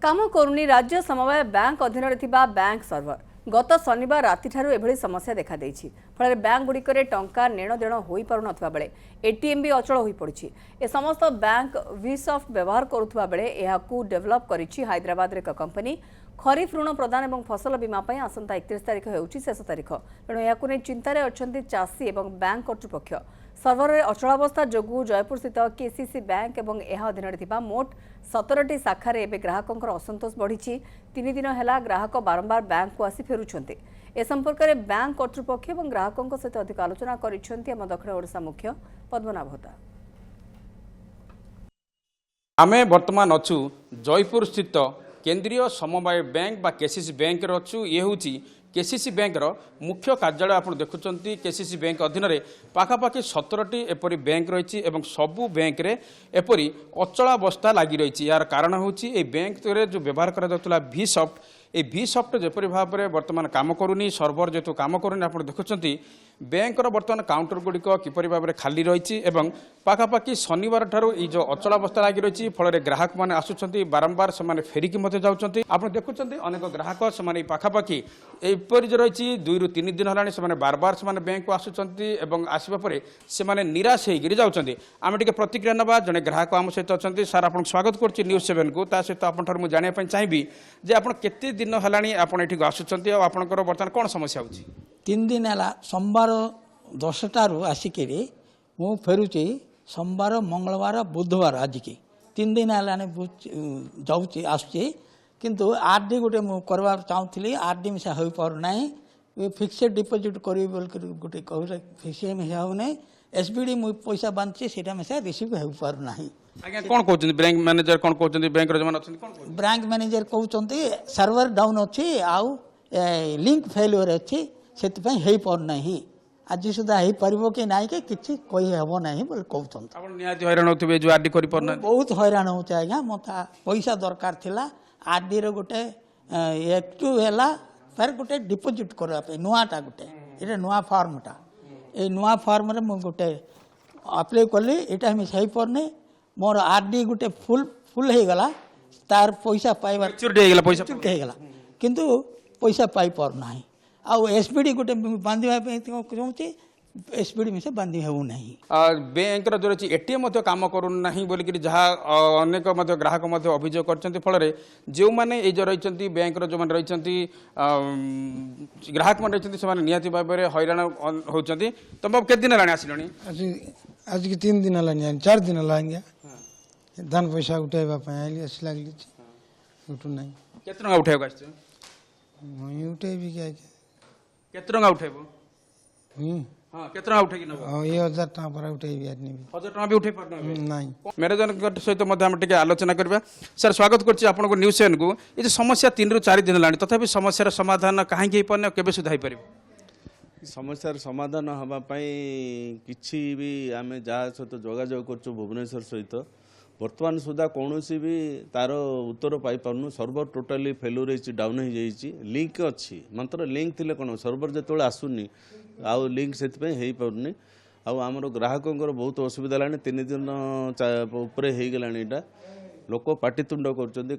काम करुनी राज्य समवाय बैंक अधीन बैंक सर्वर गत शनिवार राति ठारू एभली समस्या देखा देछि। फल बैंक गुड़िकर टंका नेण देण होई पारु नथवा बेले एटीएम भी अचल होई पड़िछि। ए समस्त बैंक वीसॉफ्ट व्यवहार करुथवा बेले एहाकू डेवलप करिछि हैदराबाद रे एक कंपनी। खरीफ ऋण प्रदान और फसल बीमा पई आसंता 31 तारिख हेउछि शेष तारिख। तेणु एहाकू नै चिंतारे अछंती चाषी और बैंक कर्तृपक्ष। सर्वर अचलावस्था जोगु जयपुर स्थित केसीसी बैंक और यह अधीन मोट 17टी शाखार एवं ग्राहकों असंतोष बढ़ी। 3 दिन है ग्राहक बारंबार बैंक को आसी फेरुंट। ए संपर्क में बैंक कर्तृपक्ष और ग्राहकों सहित अधिक आलोचना कर दक्षिण ओडिशा मुख्य पद्मनाभ होता। आमे वर्तमान अच्छु जयपुर स्थित केंद्रीय समवाय बैंक बा केसीसी बैंक अच्छु। ये हूँ केसीसी बैंक मुख्य कार्यालय। आप देखुं केसीसी बैंक अधीन पाखापाखि 17टी एपरी बैंक रही और सबू बैंक रे एपरी अचलावस्था लगी रही। यार कारण हूँ ये बैंक रे जो व्यवहार करा वीसॉफ्ट ए वीसॉफ्ट जपरी भाव में वर्तमान काम करूनी सर्वर जेतु काम करूनी। आप देखुं बैंक वर्तमान काउंटर गुड़िक किपरि भाव में खाली रही और पाखापाखि शनिवार ठारू ये जो अचलावस्था लगी रही फल ग्राहक मैंने आसुँच बारंबार से फेरिकी जाऊँच। आप देखुं अनेक ग्राहक से पाखापाखि एपरी जो रही 2 ରୁ 3 दिन है बार बार से बैंक को आसुँच आसवा पर से निराश होकर जाऊँच। आम टे प्रतिक्रिया नवा जड़े ग्राहक आम सहित अच्छा। सार आप स्वागत कर न्यूज 7 को ता सहित आपंठ जानापी चाहिए जे आप केते दिन है आपठी आसुँच आपंकर बर्तमान कौन समस्या हो? 3 दिन है सोमवार 10टारू आसिक मु फेरुची सोमवार मंगलवार बुधवार आज की 3 दिन है जाऊँगी आसुची किंतु आरडी गोटे करवा चाहूली आरडी मिसा हो पारना फिक्सेड डिपोजिट करी गोटे कह फिक्स मिसा होना एसबीडी मुझे पैसा बांधे से मिसा रिसीव हो पारना। कौन कहते बैंक मैनेजर कौन कहते बैंक बैंक मैनेजर कहते सर्वर डाउन अच्छी आउ लिंक फेल्यूर अच्छी से पारना आज सुधा हो पार कि ना कि कही हम ना बोले कहते बहुत हैरान होते आज्ञा मत पैसा दरकार थिला आरडी रो गोटे एक्टिव है फिर गोटे डिपोजिट करने नुआटा गोटे ये नुआ फॉर्मटा ये नुआ फॉर्म रे मुझे गोटे अप्लाई कली यहाँ मिस हो पारनी मोर आरडी गोटे फुल हो गला तार पैसा पाइबार होगा किंतु पैसा पाई पारना आउ एसबीडी गोटे बांधा चाहूँगी एसबीडी मिसे बांधि होना बैंक जो रही एटीएम काम करूना बोलिक जहाँ अनेक ग्राहक अभियोग कर फल जो मैंने ये जो रही बैंक जो रही ग्राहक मैंने रही निहती भाव में हैरान होती। तुम केत दिन है आसिल आज की 3 दिन है 4 दिन है धान पैसा उठाइवाई लगे उठूना के उठा उठेबी क्या केत उठेब हाँ केत उठे ये 1000 टका पर उठेबी 1000 टका भी उठे पारना नहीं मैनेजर सहित आलोचना करवा। सर स्वागत करछि आपन को न्यूज 7 को। ये समस्या 3 ରୁ 4 दिन लानी तथापि समस्यार समाधान कहीं हो पाने केबे सुधा हो पार? समस्यार समाधान हवापाई किसी भी आम जहाँ सहित जोगाजोग कर भुवनेश्वर सहित बर्तमान सुधा कौन भी तार उत्तर पाइपारनु सर्वर टोटाली फेल्यूर डाउन हो जाइए लिंक अच्छी मात्र लिंक थी कौन सर्वर जो आसुनी आउ लिंक से पारनी आमर ग्राहकों बहुत असुविधा है 3 दिन उपरे हो गला यहाँ लोक पाटितुंड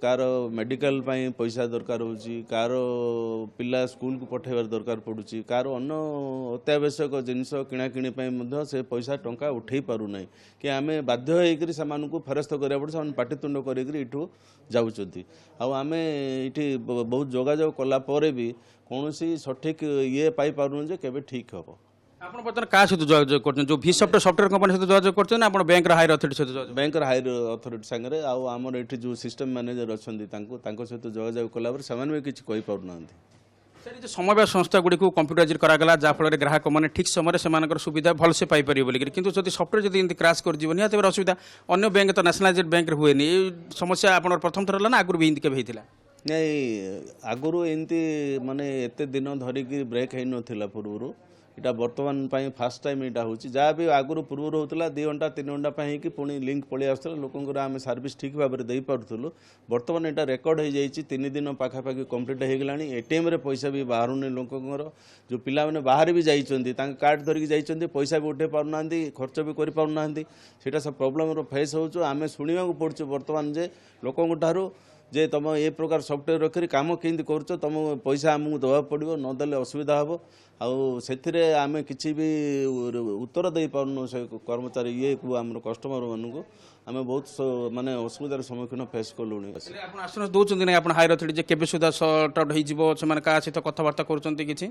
कर मेडिकल पैसा दरकार हो पिला स्कूल को पठेबार दरकार पड़ुची कार अन्न अत्यावश्यक जिनस किणाकिणी से पैसा टंका उठे पारना कि आम बाध्य होकर फेरस्त करा पड़े से पाटितुंड कर जाऊँच आम ये बहुत जोगाजोग कलापर भी कौन सठिक ये पाइपारूँ जे केबे ठीक हम। आप बर्तमान क्या सहित जोगाजोग कर जो वीसॉफ्ट सॉफ्टवेयर कंपनी सहित जोगाजोग कर बैंक हायर अथॉरिटी सहित बैंक हायर अथॉरिटी सांगे आमर ये जो सिस्टम मैनेजर अच्छा सहित जोगाजोग कलापर से भी किसी कही पारना। सर जो समवाय संस्था गुड़ी को कंप्यूटराइज करागला जहाँफल ग्राहक मैंने ठीक समय से सुविधा भलसे पाइपर बोलिक कितु जब सफ्टवेयर जब क्राश कर निहत असुविधा अन्य बैंक तो नेशनलाइज बैंक हुए समस्या आप प्रथम थर है ना आगुरी भी केवे होता? नहीं आगुरी एमती माने एत दिन धरिकी ब्रेक हो नाला पूर्व इटा बर्तमान फास्ट टाइम यहाँ हूँ जहाँ भी आगुरी पूर्व होता 2 घंटा 3 घंटा कि पुणी लिंक पलि आसला लोक आम सर्विस ठीक भाव में दे पार्थलु बर्तमान यहाँ रेकर्ड हो जाइए 3 दिन पाखापाखि कंप्लीट हो गला एटीएम रे पैसा भी बाहर लोकर जो पिला मैंने बाहर भी जाइए कार्ड धरिकी जाइए पैसा भी उठे पारना खर्च भी कर पारना से सब प्रोब्लेम फेस हो आम शुणा पड़ू बर्तमान जे लोक ଯେ ତୁମ ଏ ପ୍ରକାର ସଫ୍ଟୱେର୍ ରଖିକି କାମ କେମିତି କରୁଛ, ତୁମ ପଇସା ଆମକୁ ଦେବାକୁ ପଡ଼ିବ, ନଦେଲେ ଅସୁବିଧା ହେବ। ଆଉ ସେଥିରେ ଆମେ କିଛି ବି ଉତ୍ତର ଦେଇପାରୁନୁ ସେ କର୍ମଚାରୀ ଇଏକୁ, ଆମର କଷ୍ଟମରମାନଙ୍କୁ ଆମେ ବହୁତ ମାନେ ଅସୁବିଧାର ସମ୍ମୁଖୀନ ଫେସ୍ କଲୁଣି। ଆପଣ ଆସୁନାହାନ୍ତି ଦେଉଛନ୍ତି ନା ଆପଣ ହାୟର ଅଥରିଟି ଯେ କେବେ ସୁଦ୍ଧା ସର୍ଟ ଆଉଟ୍ ହେଇଯିବ, ସେମାନେ କାହା ସହିତ କଥାବାର୍ତ୍ତା କରୁଛନ୍ତି କିଛି?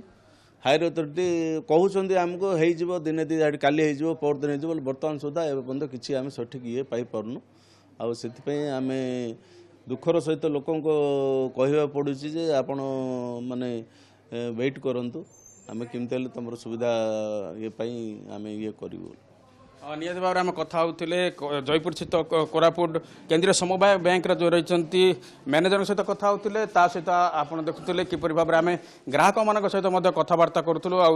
ହାୟର ଅଥରିଟି କହୁଛନ୍ତି ଆମକୁ ହେଇଯିବ ଦିନେ ଦୁଇ ଧାଡ଼ି, କାଲି ହେଇଯିବ, ପରଦିନ ହେଇଯିବ, ବର୍ତ୍ତମାନ ସୁଦ୍ଧା ଏବେ ପର୍ଯ୍ୟନ୍ତ କିଛି ଆମେ ସଠିକ୍ ଇଏ ପାଇପାରୁନୁ। ଆଉ ସେଥିପାଇଁ ଆମେ ଦୁଃଖର ସହିତ ଲୋକଙ୍କୁ କହିବାକୁ ପଡ଼ୁଛି ଯେ ଆପଣ ମାନେ ୱେଟ୍ କରନ୍ତୁ, ଆମେ କେମିତି ହେଲେ ତୁମର ସୁବିଧା ଇଏ ପାଇଁ ଆମେ ଇଏ କରିବୁ। ନିହାତି ଭାବରେ ଆମେ କଥା ହେଉଥିଲେ ଜୟପୁର ସ୍ଥିତ କୋରାପୁଟ କେନ୍ଦ୍ରୀୟ ସମବାୟ ବ୍ୟାଙ୍କର ଯେଉଁ ରହିଛନ୍ତି ମ୍ୟାନେଜରଙ୍କ ସହିତ କଥା ହେଉଥିଲେ, ତା ସହିତ ଆପଣ ଦେଖୁଥିଲେ କିପରି ଭାବରେ ଆମେ ଗ୍ରାହକମାନଙ୍କ ସହିତ ମଧ୍ୟ କଥାବାର୍ତ୍ତା କରୁଥିଲୁ। ଆଉ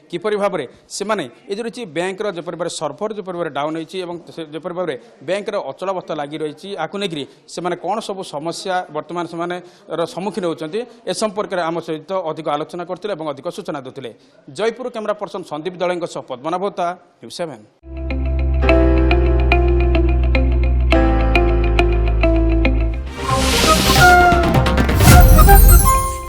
କିପରି ଭାବରେ ସେମାନେ ଏ ଯେଉଁ ରହିଛି ବ୍ୟାଙ୍କର ଯେପରି ଭାବରେ ସର୍ଭର ଯେପରି ଭାବରେ ଡାଉନ୍ ହୋଇଛି ଏବଂ ଯେପରି ଭାବରେ ବ୍ୟାଙ୍କର ଅଚଳାବସ୍ଥା ଲାଗି ରହିଛି, ଆକୁ ନେଇକରି ସେମାନେ କ'ଣ ସବୁ ସମସ୍ୟା ବର୍ତ୍ତମାନ ସେମାନର ସମ୍ମୁଖୀନ ହେଉଛନ୍ତି ଏ ସମ୍ପର୍କରେ ଆମ ସହିତ ଅଧିକ ଆଲୋଚନା କରୁଥିଲେ ଏବଂ ଅଧିକ ସୂଚନା ଦେଉଥିଲେ। ଜୟପୁର କ୍ୟାମେରା ପର୍ସନ ସନ୍ଦୀପ ଦଳେଙ୍କ ସହ ପଦ୍ମନାଭ ହୋତା, ନ୍ୟୁଜ୍ 7।